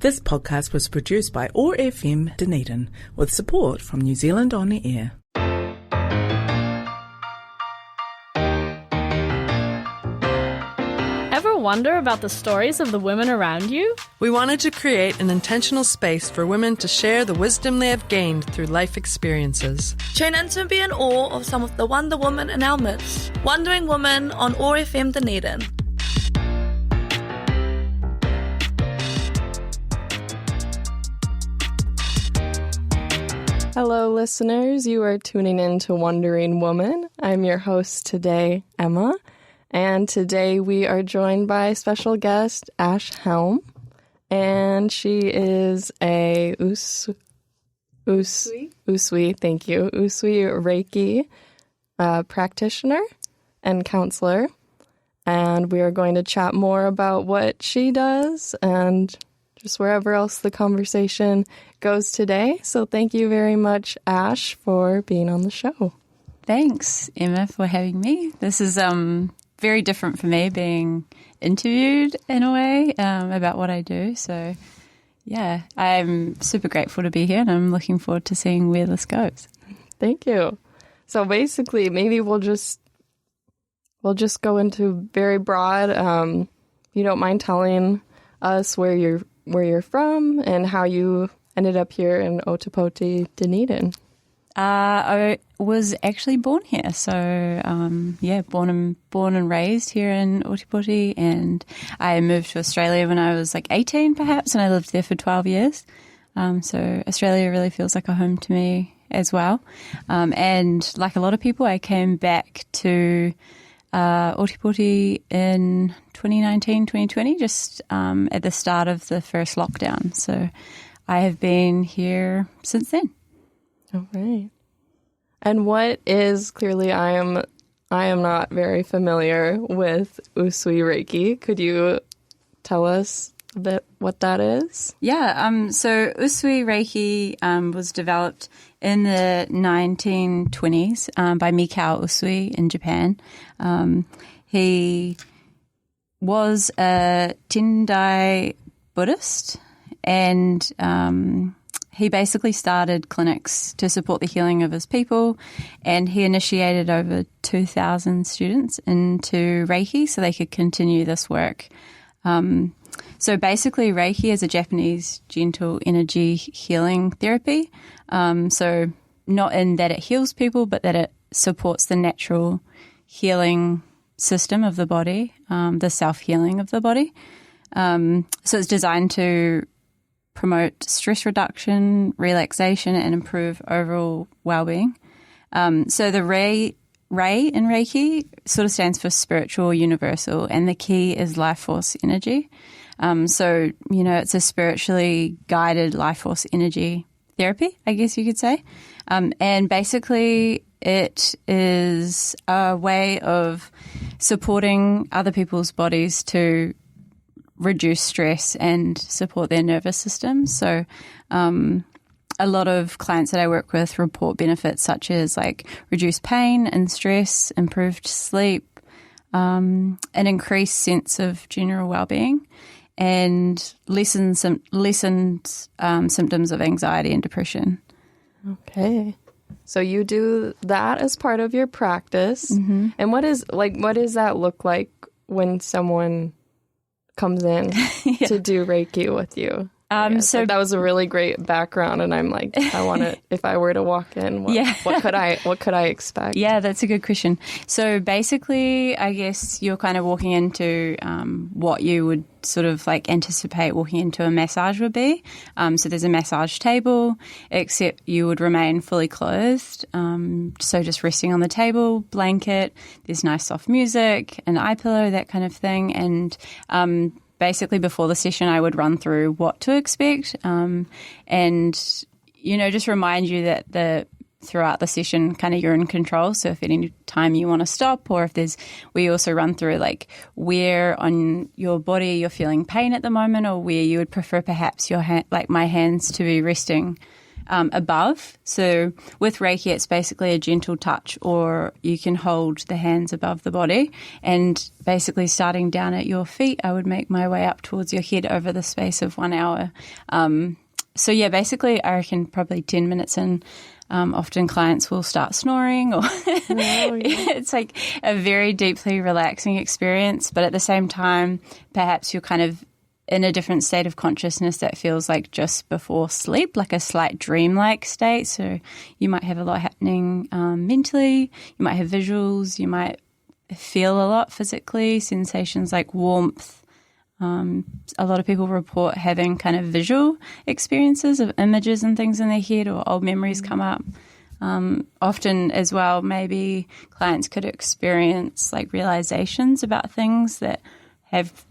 This podcast was produced by OAR Dunedin with support from New Zealand On Air. Ever wonder about the stories of the women around you? We wanted to create an intentional space for women to share the wisdom they have gained through life experiences. Tune in to be in awe of some of the Wonder Women in our midst. Wondering Women on OAR Dunedin. Hello, listeners. You are tuning in to Wondering Woman. I'm your host today, Emma, and today we are joined by special guest Ash Helm, and she is a Usui, thank you, Usui Reiki practitioner and counselor, and we are going to chat more about what she does and just wherever else the conversation goes today. So thank you very much, Ash, for being on the show. Thanks, Emma, for having me. This is very different for me, being interviewed in a way about what I do. So, yeah, I'm super grateful to be here, and I'm looking forward to seeing where this goes. Thank you. So basically, maybe we'll just go into very broad. If you don't mind telling us where you're from and how you ended up here in Ōtepoti, Dunedin. I was actually born here, so born and raised here in Ōtepoti, and I moved to Australia when I was like 18 perhaps, and I lived there for 12 years. So Australia really feels like a home to me as well. And like a lot of people, I came back to Ōtepoti in 2019, 2020, just at the start of the first lockdown. So I have been here since then. All right. And what is, clearly I am not very familiar with Usui Reiki. Could you tell us a bit what that is? Yeah, so Usui Reiki was developed in the 1920s by Mikao Usui in Japan. He was a Tendai Buddhist, and he basically started clinics to support the healing of his people, and he initiated over 2,000 students into Reiki so they could continue this work. So basically, Reiki is a Japanese gentle energy healing therapy. So not in that it heals people, but that it supports the natural healing system of the body, the self-healing of the body. So it's designed to promote stress reduction, relaxation, and improve overall well-being. So the Rei in Reiki sort of stands for spiritual universal, and the key is life force energy. So, it's a spiritually guided life force energy therapy, I guess you could say. And basically it is a way of supporting other people's bodies to reduce stress and support their nervous system. So a lot of clients that I work with report benefits such as like reduced pain and stress, improved sleep, an increased sense of general well-being, and lessened symptoms of anxiety and depression. Okay. So you do that as part of your practice. Mm-hmm. And what does that look like when someone comes in to do Reiki with you? So that was a really great background, and I'm like, I want to. If I were to walk in, what could I expect? Yeah, that's a good question. So basically, I guess you're kind of walking into what you would sort of like anticipate walking into a massage would be. So there's a massage table, except you would remain fully clothed. So just resting on the table, blanket. There's nice soft music, an eye pillow, that kind of thing, and basically, before the session, I would run through what to expect and, just remind you that throughout the session, kind of you're in control. So if at any time you want to stop, or we also run through like where on your body you're feeling pain at the moment, or where you would prefer perhaps your my hands to be resting above. So with Reiki, it's basically a gentle touch, or you can hold the hands above the body. And basically starting down at your feet, I would make my way up towards your head over the space of 1 hour. So yeah, basically I reckon probably 10 minutes in, often clients will start snoring, or it's like a very deeply relaxing experience. But at the same time, perhaps you're kind of in a different state of consciousness that feels like just before sleep, like a slight dreamlike state. So you might have a lot happening mentally, you might have visuals, you might feel a lot physically, sensations like warmth. A lot of people report having kind of visual experiences of images and things in their head, or old memories come up. Often as well, maybe clients could experience like realizations about things that have,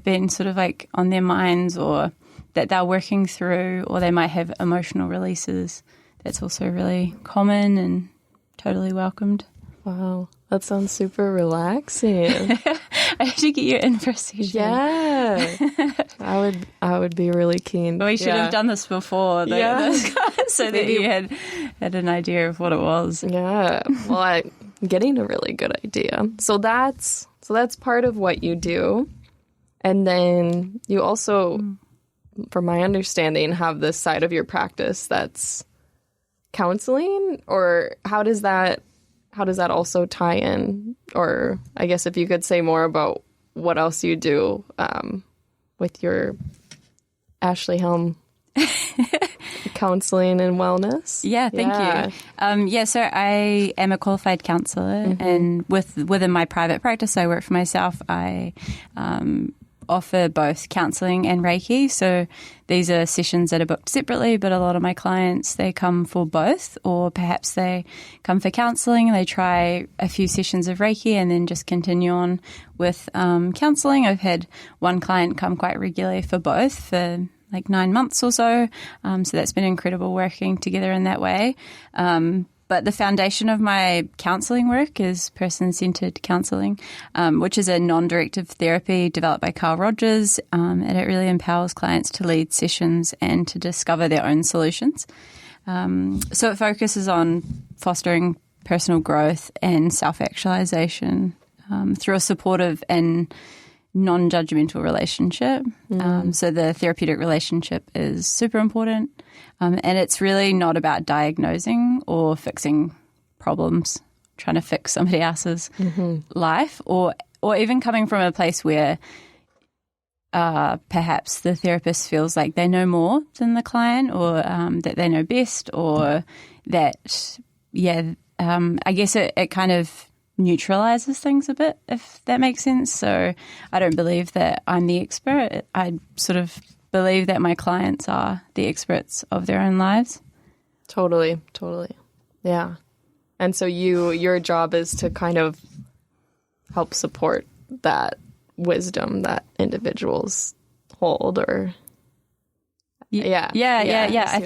been sort of like on their minds, or that they're working through, or they might have emotional releases. That's also really common and totally welcomed. Wow, that sounds super relaxing. I should get you in for a session. Yeah, I would be really keen. We should have done this before, so that you had an idea of what it was. Yeah, well, I'm getting a really good idea. So that's part of what you do, and then you also, from my understanding, have this side of your practice that's counseling, or how does that also tie in? Or I guess if you could say more about what else you do with your Ash Helm counseling and wellness. Yeah, thank you. So I am a qualified counsellor, and within my private practice, I work for myself. I offer both counselling and Reiki. So these are sessions that are booked separately, but a lot of my clients, they come for both, or perhaps they come for counselling and they try a few sessions of Reiki and then just continue on with counselling. I've had one client come quite regularly for both for like 9 months or so. So that's been incredible working together in that way. But the foundation of my counselling work is person-centred counselling, which is a non-directive therapy developed by Carl Rogers, and it really empowers clients to lead sessions and to discover their own solutions. So it focuses on fostering personal growth and self-actualisation through a supportive and non-judgmental relationship. So the therapeutic relationship is super important. And it's really not about diagnosing or fixing problems, trying to fix somebody else's life, or even coming from a place where perhaps the therapist feels like they know more than the client, or that they know best, or that, I guess it kind of neutralizes things a bit, if that makes sense. So I don't believe that I'm the expert. I sort of believe that my clients are the experts of their own lives. Totally. Yeah. And so your job is to kind of help support that wisdom that individuals hold, or I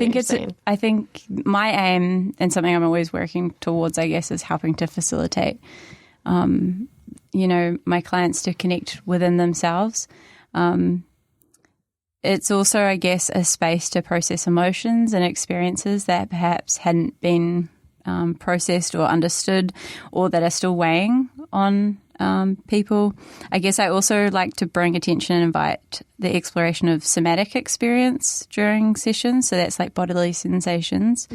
think my aim, and something I'm always working towards, I guess, is helping to facilitate my clients to connect within themselves. It's also, I guess, a space to process emotions and experiences that perhaps hadn't been processed or understood, or that are still weighing on people. I guess I also like to bring attention and invite the exploration of somatic experience during sessions. So that's like bodily sensations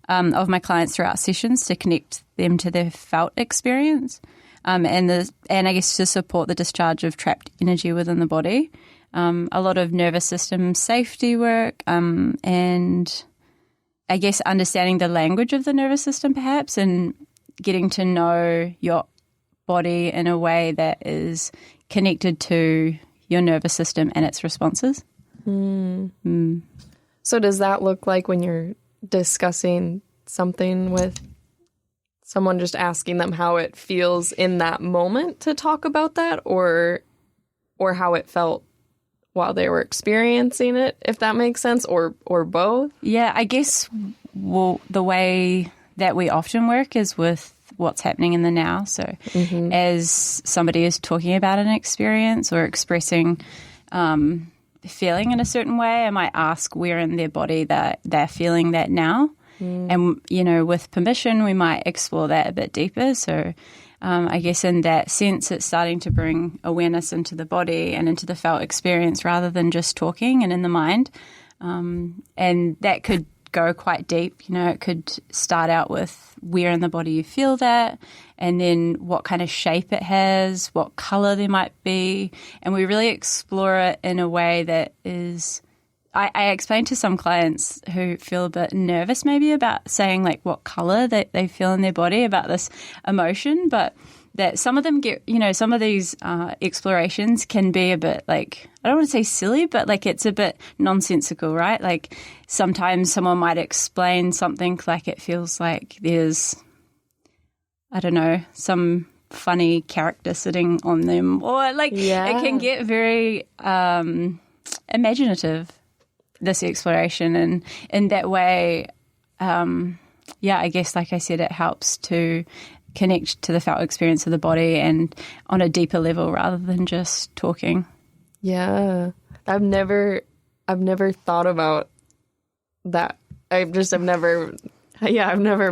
of my clients throughout sessions, to connect them to their felt experience, and I guess to support the discharge of trapped energy within the body. A lot of nervous system safety work, and I guess understanding the language of the nervous system perhaps, and getting to know your body in a way that is connected to your nervous system and its responses. So does that look like when you're discussing something with someone, just asking them how it feels in that moment to talk about that, or how it felt while they were experiencing it, if that makes sense, or both? Yeah, I guess the way that we often work is with what's happening in the now. So as somebody is talking about an experience or expressing feeling in a certain way, I might ask where in their body that they're feeling that now. And, you know, with permission, we might explore that a bit deeper. So I guess in that sense, it's starting to bring awareness into the body and into the felt experience rather than just talking and in the mind. And that could go quite deep. You know, it could start out with where in the body you feel that, and then what kind of shape it has, what color there might be. And we really explore it in a way that is... I explain to some clients who feel a bit nervous maybe about saying like what color they feel in their body about this emotion, but that some of them get, you know, some of these explorations can be a bit like, I don't want to say silly, but like it's a bit nonsensical, right? Like sometimes someone might explain something like it feels like there's, I don't know, some funny character sitting on them, or like it can get very imaginative, this exploration, and in that way, I guess like I said, it helps to connect to the felt experience of the body and on a deeper level rather than just talking. Yeah, I've never thought about that. I've never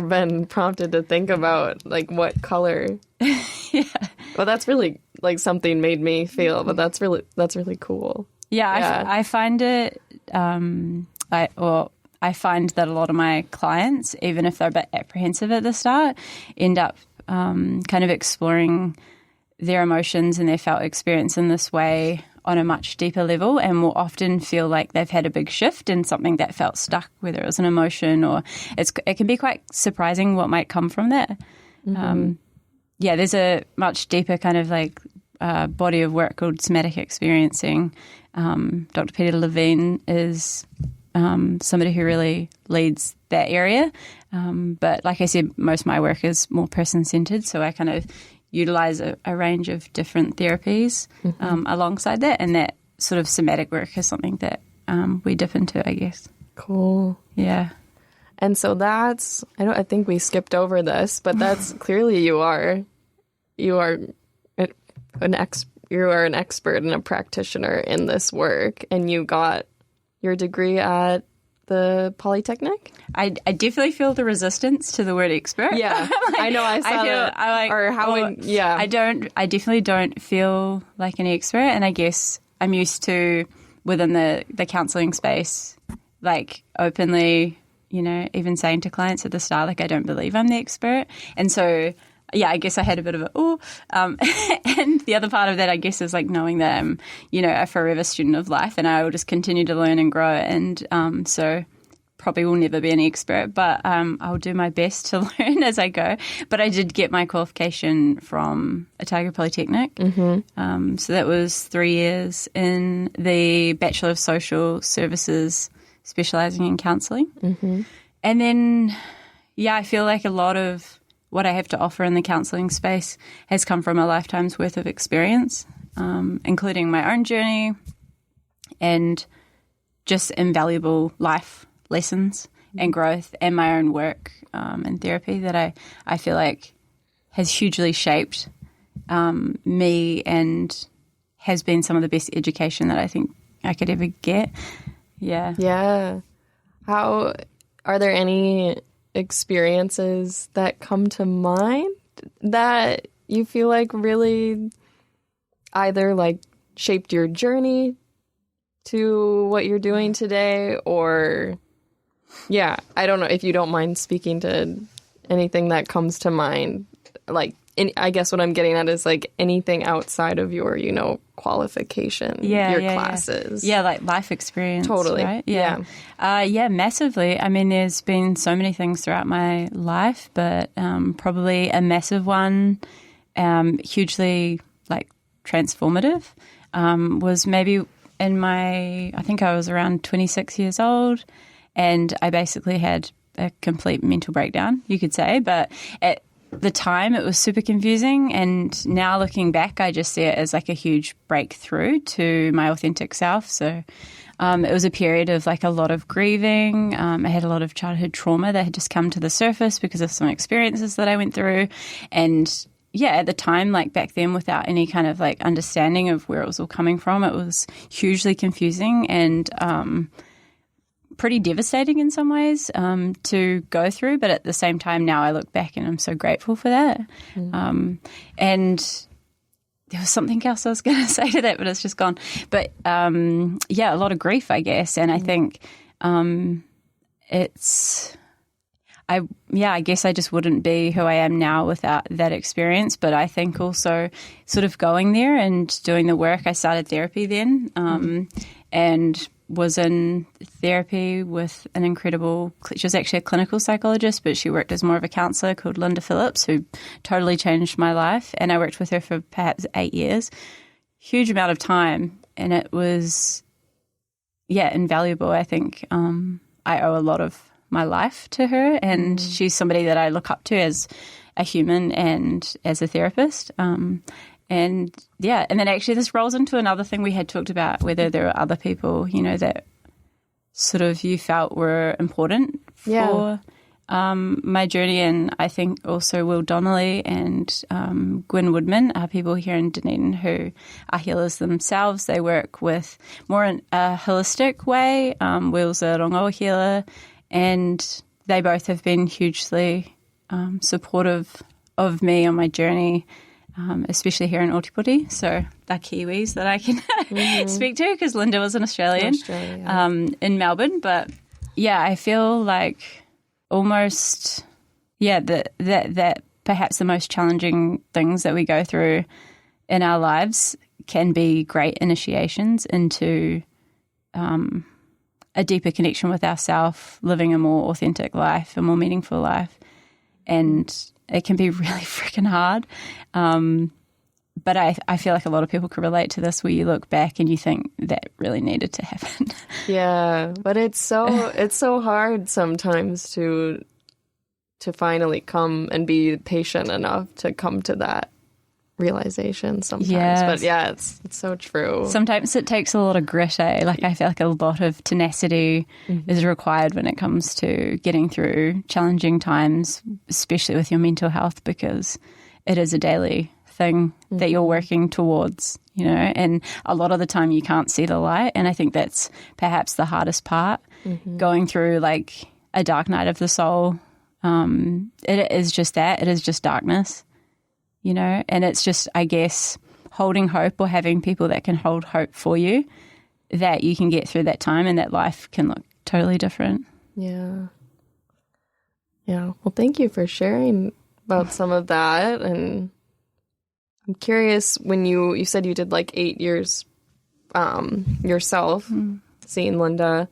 been prompted to think about like what color. Well, that's really like something made me feel, but that's really cool. I find it. I find that a lot of my clients, even if they're a bit apprehensive at the start, end up kind of exploring their emotions and their felt experience in this way on a much deeper level, and will often feel like they've had a big shift in something that felt stuck, whether it was an emotion or it can be quite surprising what might come from that. There's a much deeper kind of like body of work called somatic experiencing. Dr. Peter Levine is somebody who really leads that area. But like I said, most of my work is more person-centered, so I kind of utilize a range of different therapies alongside that, and that sort of somatic work is something that we dip into, I guess. Cool. Yeah. And so that's, I think we skipped over this, but that's clearly you are an expert and a practitioner in this work, and you got your degree at the Polytechnic? I definitely feel the resistance to the word expert. Yeah, like, I know. I saw that. I definitely don't feel like an expert, and I guess I'm used to within the counselling space, like openly, you know, even saying to clients at the start, like I don't believe I'm the expert, and so. Yeah, I guess I had a bit of and the other part of that, I guess, is like knowing that I'm, you know, a forever student of life, and I will just continue to learn and grow, and so probably will never be an expert, but I'll do my best to learn as I go. But I did get my qualification from Otago Polytechnic, so that was 3 years in the Bachelor of Social Services, specialising in counselling, and then I feel like a lot of what I have to offer in the counselling space has come from a lifetime's worth of experience, including my own journey and just invaluable life lessons and growth, and my own work in therapy that I feel like has hugely shaped me and has been some of the best education that I think I could ever get. Yeah. Yeah. How are there any experiences that come to mind that you feel like really either like shaped your journey to what you're doing today, or I don't know if you don't mind speaking to anything that comes to mind, like I guess what I'm getting at is like anything outside of your, you know, qualification, your classes. Yeah, like life experience. Totally. Right? Yeah, massively. I mean, there's been so many things throughout my life, but probably a massive one, hugely like transformative, was maybe I think I was around 26 years old, and I basically had a complete mental breakdown, you could say, but at the time it was super confusing, and now looking back I just see it as like a huge breakthrough to my authentic self. So it was a period of like a lot of grieving. I had a lot of childhood trauma that had just come to the surface because of some experiences that I went through, and at the time, like back then, without any kind of like understanding of where it was all coming from, it was hugely confusing and pretty devastating in some ways to go through. But at the same time, now I look back and I'm so grateful for that. And there was something else I was going to say to that, but it's just gone. But a lot of grief, I guess. And I think I guess I just wouldn't be who I am now without that experience. But I think also sort of going there and doing the work, I started therapy then and was in therapy with an incredible, she was actually a clinical psychologist, but she worked as more of a counsellor called Linda Phillips, who totally changed my life. And I worked with her for perhaps 8 years, huge amount of time. And it was, invaluable. I think I owe a lot of my life to her, and she's somebody that I look up to as a human and as a therapist. And then actually this rolls into another thing we had talked about, whether there are other people, that sort of you felt were important for my journey. And I think also Will Donnelly and Gwyn Woodman are people here in Dunedin who are healers themselves. They work with more in a holistic way. Will's a rongoa healer, and they both have been hugely supportive of me on my journey, especially here in Ōtepoti. So they're Kiwis that I can speak to, because Linda was an Australian in Melbourne. But I feel like almost that perhaps the most challenging things that we go through in our lives can be great initiations into a deeper connection with ourselves, living a more authentic life, a more meaningful life. And it can be really freaking hard. But I feel like a lot of people can relate to this, where you look back and you think that really needed to happen. Yeah, but it's so hard sometimes to finally come and be patient enough to come to that realization sometimes. Yes. But it's so true. Sometimes it takes a lot of grit, Like I feel like a lot of tenacity is required when it comes to getting through challenging times, especially with your mental health, because it is a daily thing that you're working towards, and a lot of the time you can't see the light. And I think that's perhaps the hardest part, going through like a dark night of the soul. It is just that. It is just darkness. And it's just, I guess, holding hope, or having people that can hold hope for you, that you can get through that time and that life can look totally different. Yeah. Yeah. Well, thank you for sharing about some of that. And I'm curious, when you said you did like 8 years yourself, seeing Linda,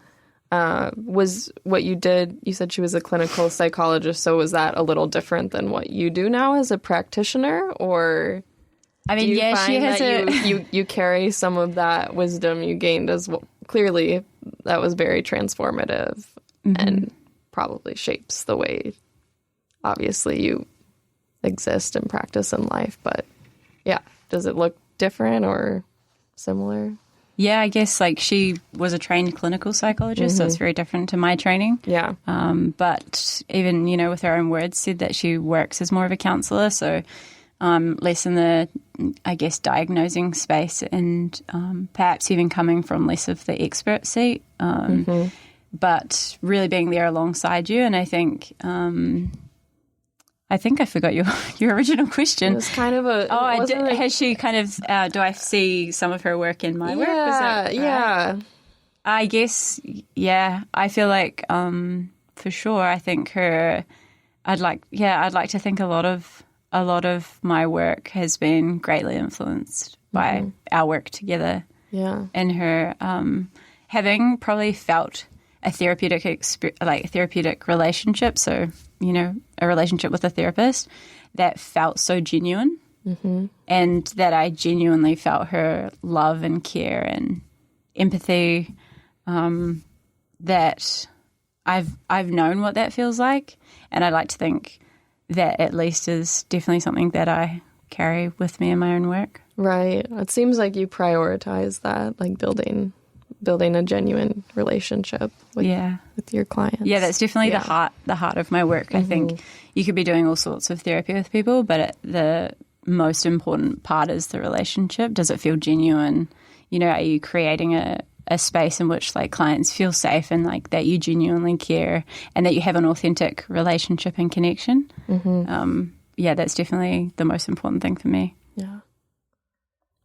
was what you did, you said she was a clinical psychologist, so was that a little different than what you do now as a practitioner? Or I mean, do you find she has that you carry some of that wisdom you gained as well? Clearly that was very transformative and probably shapes the way obviously you exist and practice in life, but does it look different or similar? Yeah, I guess like she was a trained clinical psychologist, so it's very different to my training. Yeah. But even, with her own words, said that she works as more of a counsellor, so less in the, I guess, diagnosing space, and perhaps even coming from less of the expert seat, but really being there alongside you. And I think I forgot your original question. It was kind of a... has she kind of... do I see some of her work in my work? Yeah. I guess, I feel like, for sure, I think her... I'd like to think a lot of my work has been greatly influenced by our work together. Yeah. And her having probably felt a therapeutic relationship, so... a relationship with a therapist that felt so genuine, and that I genuinely felt her love and care and empathy, that I've known what that feels like. And I like to think that at least is definitely something that I carry with me in my own work. Right. It seems like you prioritize that, like building a genuine relationship with your clients. Yeah, that's definitely the heart of my work. I think you could be doing all sorts of therapy with people, but the most important part is the relationship. Does it feel genuine? You know, are you creating a space in which like clients feel safe and like that you genuinely care and that you have an authentic relationship and connection? Yeah, that's definitely the most important thing for me. Yeah.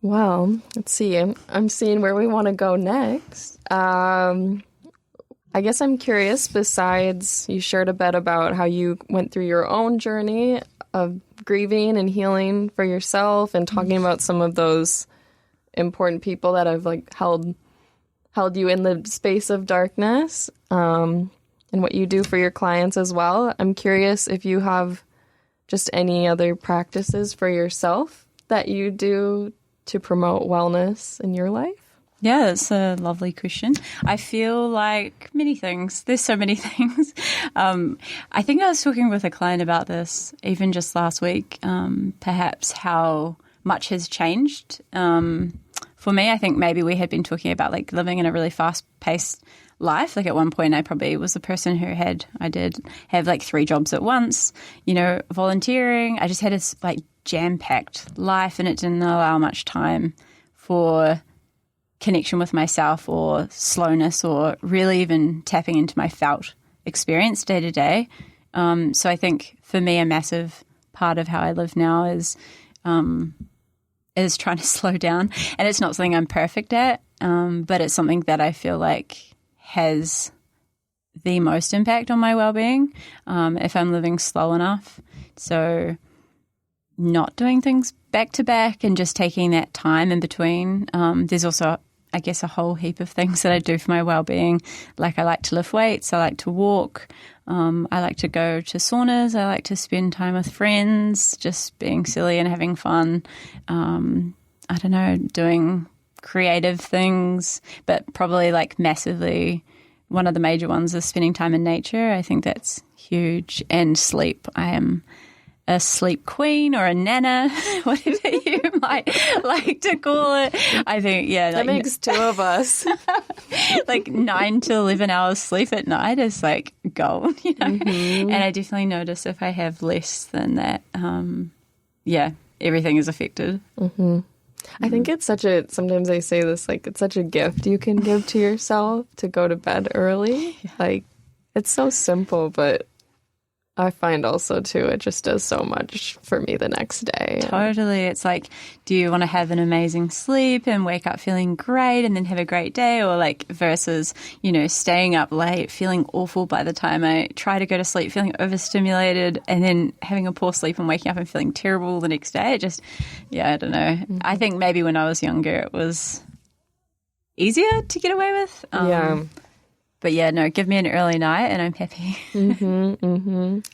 Well, let's see. I'm seeing where we want to go next. I guess I'm curious, besides you shared a bit about how you went through your own journey of grieving and healing for yourself and talking about some of those important people that have like held you in the space of darkness, and what you do for your clients as well. I'm curious if you have just any other practices for yourself that you do to promote wellness in your life? Yeah, that's a lovely question. I feel like many things. There's so many things. I think I was talking with a client about this even just last week, perhaps how much has changed. For me, I think maybe we had been talking about like living in a really fast-paced life. Like at one point I probably was the person who I did have like 3 jobs at once, you know, volunteering. I just had this like jam-packed life and it didn't allow much time for connection with myself or slowness or really even tapping into my felt experience day to day. So I think for me a massive part of how I live now is trying to slow down. And it's not something I'm perfect at, but it's something that I feel like has the most impact on my well-being if I'm living slow enough. So not doing things back to back and just taking that time in between. There's also, I guess, a whole heap of things that I do for my well-being. Like I like to lift weights, I like to walk, I like to go to saunas, I like to spend time with friends, just being silly and having fun. I don't know, doing creative things, but probably like massively one of the major ones is spending time in nature. I think that's huge. And sleep. I am a sleep queen or a nana, whatever you might like to call it. I think, yeah. That makes 2 of us. Like 9 to 11 hours sleep at night is like gold, you know. And I definitely notice if I have less than that, everything is affected. I think it's sometimes I say this, like it's such a gift you can give to yourself to go to bed early. Yeah. Like it's so simple, but I find also too, it just does so much for me the next day. Totally. It's like, do you want to have an amazing sleep and wake up feeling great and then have a great day, or like versus, you know, staying up late, feeling awful by the time I try to go to sleep, feeling overstimulated and then having a poor sleep and waking up and feeling terrible the next day. It just, I don't know. I think maybe when I was younger it was easier to get away with. But yeah, no, give me an early night and I'm happy.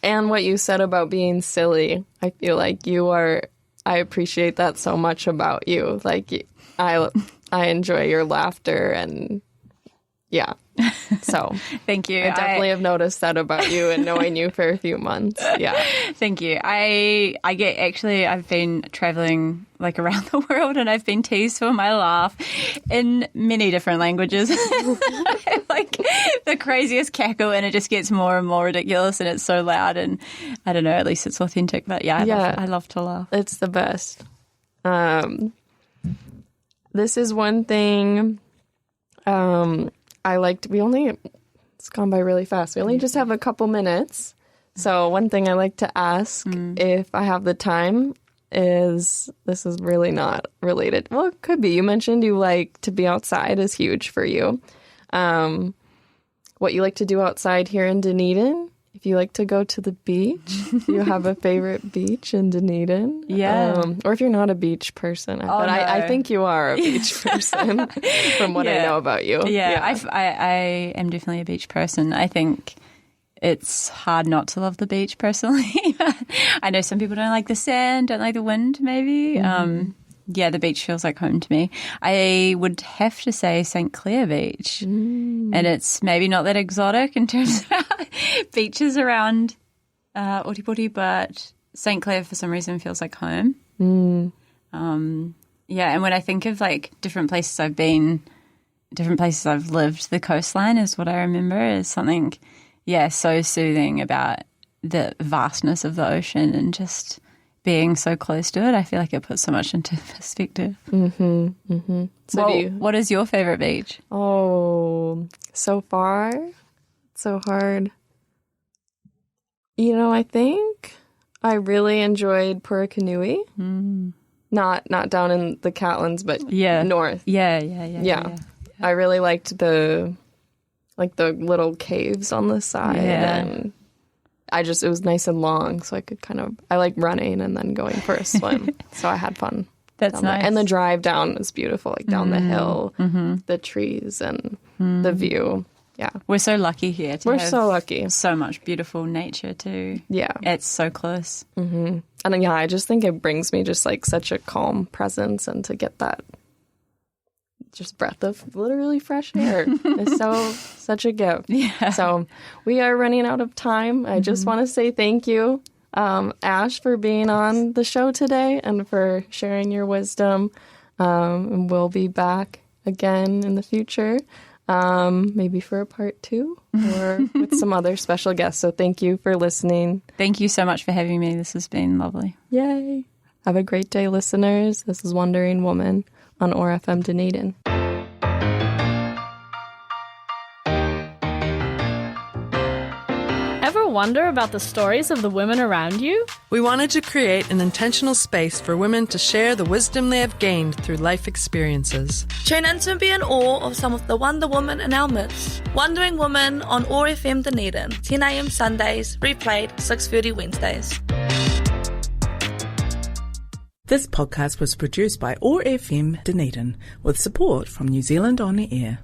And what you said about being silly, I feel like I appreciate that so much about you. Like I enjoy your laughter and yeah. So thank you. I definitely have noticed that about you and knowing you for a few months. Yeah. Thank you. I've been traveling like around the world and I've been teased for my laugh in many different languages. Like the craziest cackle and it just gets more and more ridiculous and it's so loud and I don't know, at least it's authentic. But I love to laugh. It's the best. This is one thing it's gone by really fast. We only just have a couple minutes. So one thing I like to ask if I have the time is, this is really not related. Well, it could be. You mentioned you like to be outside is huge for you. What you like to do outside here in Dunedin? If you like to go to the beach, you have a favorite beach in Dunedin? Yeah. Or if you're not a beach person. But I think you are a beach person from what I know about you. Yeah. I am definitely a beach person. I think it's hard not to love the beach personally. I know some people don't like the sand, don't like the wind maybe. The beach feels like home to me. I would have to say St. Clair Beach. And it's maybe not that exotic in terms of beaches around Ōtepoti, but St. Clair for some reason feels like home. And when I think of like different places I've been, different places I've lived, the coastline is what I remember as something, so soothing about the vastness of the ocean and just being so close to it. I feel like it puts so much into perspective. So What is your favorite beach? Oh, so far, so hard. I think I really enjoyed Purakanui. Not down in the Catlins, but north. Yeah. I really liked the little caves on the side, and it was nice and long, so I could I like running and then going for a swim. So I had fun. That's nice. And the drive down was beautiful, like down the hill, the trees and the view. Yeah. We're so lucky here to have so lucky. So much beautiful nature too. Yeah. It's so close. Mm-hmm. And I just think it brings me just like such a calm presence, and to get that just breath of literally fresh air is such a gift. Yeah. So we are running out of time. I just want to say thank you, Ash, for being on the show today and for sharing your wisdom. And we'll be back again in the future. Maybe for a part 2 or with some other special guests. So thank you for listening. Thank you so much for having me. This has been lovely. Yay. Have a great day, listeners. This is Wandering Woman on ORFM Dunedin. Ever wonder about the stories of the women around you? We wanted to create an intentional space for women to share the wisdom they have gained through life experiences. Tune in to be in awe of some of the Wonder Women in our midst. Wandering Woman on ORFM Dunedin, 10 a.m. Sundays, replayed 6:30 Wednesdays. This podcast was produced by ORFM Dunedin with support from New Zealand On Air.